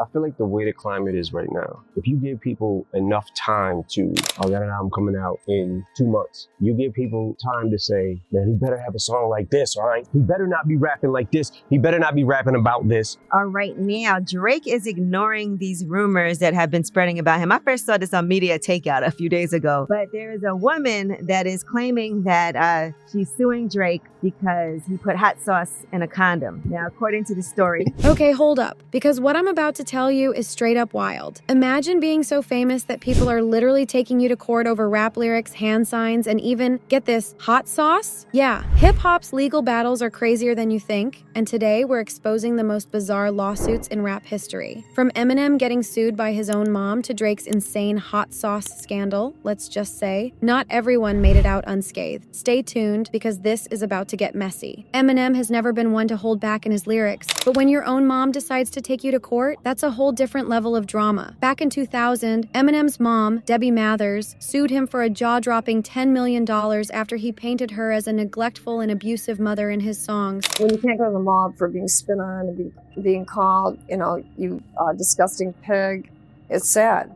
I feel like the way the climate is right now, if you give people enough time to, I got an album coming out in 2 months. You give people time to say, man, he better have a song like this, all right? He better not be rapping like this. He better not be rapping about this. All right, now Drake is ignoring these rumors that have been spreading about him. I first saw this on Media Takeout a few days ago, but there is a woman that is claiming that she's suing Drake because he put hot sauce in a condom. Now, according to the story. Okay, hold up, because what I'm about to tell you is straight up wild. Imagine being so famous that people are literally taking you to court over rap lyrics, hand signs, and even, get this, hot sauce? Yeah, hip-hop's legal battles are crazier than you think, and today we're exposing the most bizarre lawsuits in rap history. From Eminem getting sued by his own mom to Drake's insane hot sauce scandal, let's just say, not everyone made it out unscathed. Stay tuned, because this is about to get messy. Eminem has never been one to hold back in his lyrics, but when your own mom decides to take you to court, that's a whole different level of drama. Back in 2000, Eminem's mom, Debbie Mathers, sued him for a jaw-dropping $10 million after he painted her as a neglectful and abusive mother in his songs. When you can't go to the mob for being spit on and being called, you disgusting pig, it's sad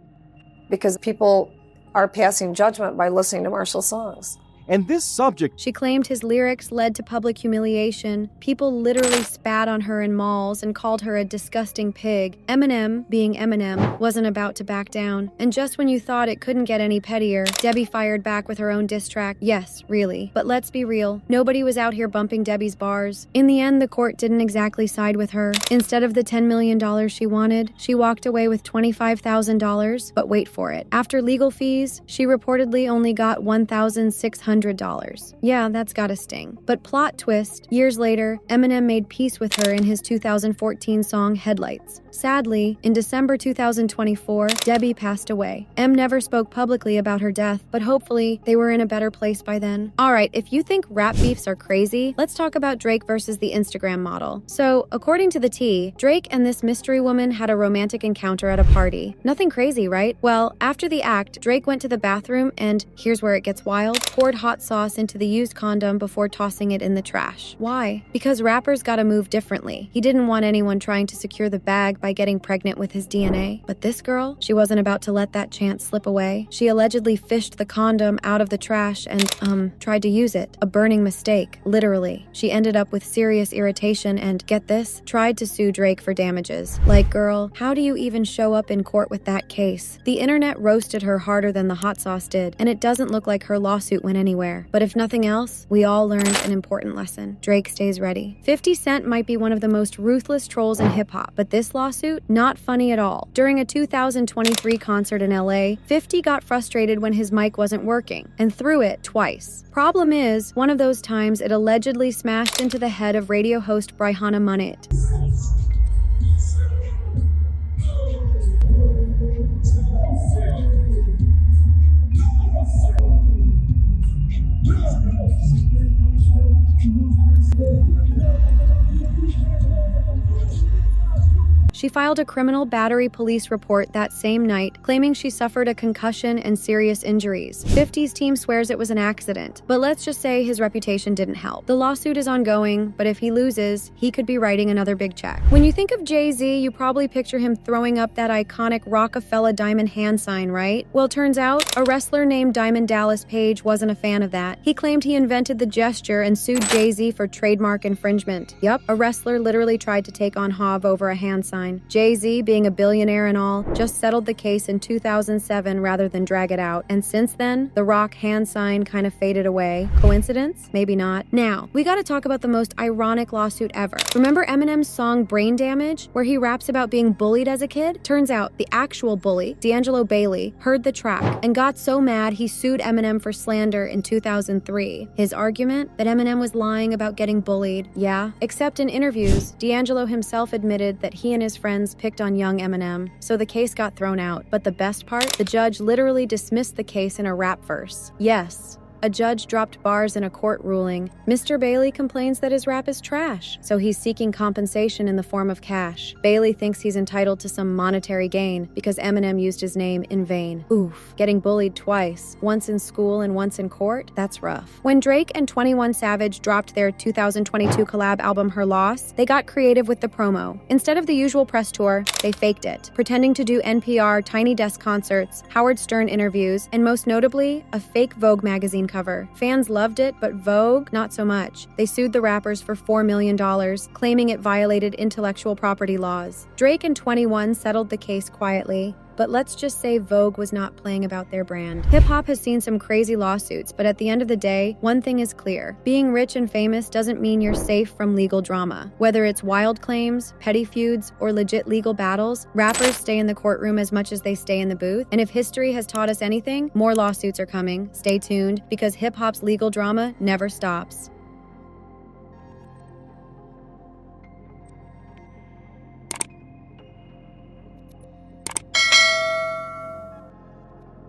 because people are passing judgment by listening to Marshall's songs. And this subject, she claimed his lyrics led to public humiliation. People literally spat on her in malls and called her a disgusting pig. Eminem, being Eminem, wasn't about to back down. And just when you thought it couldn't get any pettier, Debbie fired back with her own diss track. Yes, really. But let's be real, nobody was out here bumping Debbie's bars. In the end, the court didn't exactly side with her. Instead of the $10 million she wanted, she walked away with $25,000. But wait for it. After legal fees, she reportedly only got $1,600. Yeah, that's gotta sting. But plot twist, years later, Eminem made peace with her in his 2014 song Headlights. Sadly, in December 2024, Debbie passed away. Em never spoke publicly about her death, but hopefully they were in a better place by then. Alright, if you think rap beefs are crazy, let's talk about Drake versus the Instagram model. So, according to the T, Drake and this mystery woman had a romantic encounter at a party. Nothing crazy, right? Well, after the act, Drake went to the bathroom and, here's where it gets wild, poured hot sauce into the used condom before tossing it in the trash. Why? Because rappers gotta move differently. He didn't want anyone trying to secure the bag by getting pregnant with his DNA. But this girl, she wasn't about to let that chance slip away. She allegedly fished the condom out of the trash and, tried to use it. A burning mistake, literally. She ended up with serious irritation and, get this, tried to sue Drake for damages. Like, girl, how do you even show up in court with that case? The internet roasted her harder than the hot sauce did, and it doesn't look like her lawsuit went anywhere. But if nothing else, we all learned an important lesson. Drake stays ready. 50 Cent might be one of the most ruthless trolls in hip-hop, but this lawsuit, not funny at all. During a 2023 concert in LA, 50 got frustrated when his mic wasn't working, and threw it twice. Problem is, one of those times it allegedly smashed into the head of radio host Bryhana Munit. She filed a criminal battery police report that same night, claiming she suffered a concussion and serious injuries. 50's team swears it was an accident, but let's just say his reputation didn't help. The lawsuit is ongoing, but if he loses, he could be writing another big check. When you think of Jay-Z, you probably picture him throwing up that iconic Rockefeller diamond hand sign, right? Well, turns out, a wrestler named Diamond Dallas Page wasn't a fan of that. He claimed he invented the gesture and sued Jay-Z for trademark infringement. Yup, a wrestler literally tried to take on Hov over a hand sign. Jay-Z, being a billionaire and all, just settled the case in 2007 rather than drag it out, and since then, the Rock hand sign kind of faded away. Coincidence? Maybe not. Now, we gotta talk about the most ironic lawsuit ever. Remember Eminem's song Brain Damage, where he raps about being bullied as a kid? Turns out, the actual bully, D'Angelo Bailey, heard the track and got so mad he sued Eminem for slander in 2003. His argument? That Eminem was lying about getting bullied. Yeah, except in interviews, D'Angelo himself admitted that he and his friends picked on young Eminem, so the case got thrown out. But the best part? The judge literally dismissed the case in a rap verse. Yes, a judge dropped bars in a court ruling. Mr. Bailey complains that his rap is trash, so he's seeking compensation in the form of cash. Bailey thinks he's entitled to some monetary gain because Eminem used his name in vain. Oof. Getting bullied twice, once in school and once in court? That's rough. When Drake and 21 Savage dropped their 2022 collab album Her Loss, they got creative with the promo. Instead of the usual press tour, they faked it, pretending to do NPR Tiny Desk concerts, Howard Stern interviews, and most notably, a fake Vogue magazine cover. Fans loved it, but Vogue, not so much. They sued the rappers for $4 million, claiming it violated intellectual property laws. Drake and 21 settled the case quietly, but let's just say Vogue was not playing about their brand. Hip-hop has seen some crazy lawsuits, but at the end of the day, one thing is clear. Being rich and famous doesn't mean you're safe from legal drama. Whether it's wild claims, petty feuds, or legit legal battles, rappers stay in the courtroom as much as they stay in the booth. And if history has taught us anything, more lawsuits are coming. Stay tuned, because hip-hop's legal drama never stops.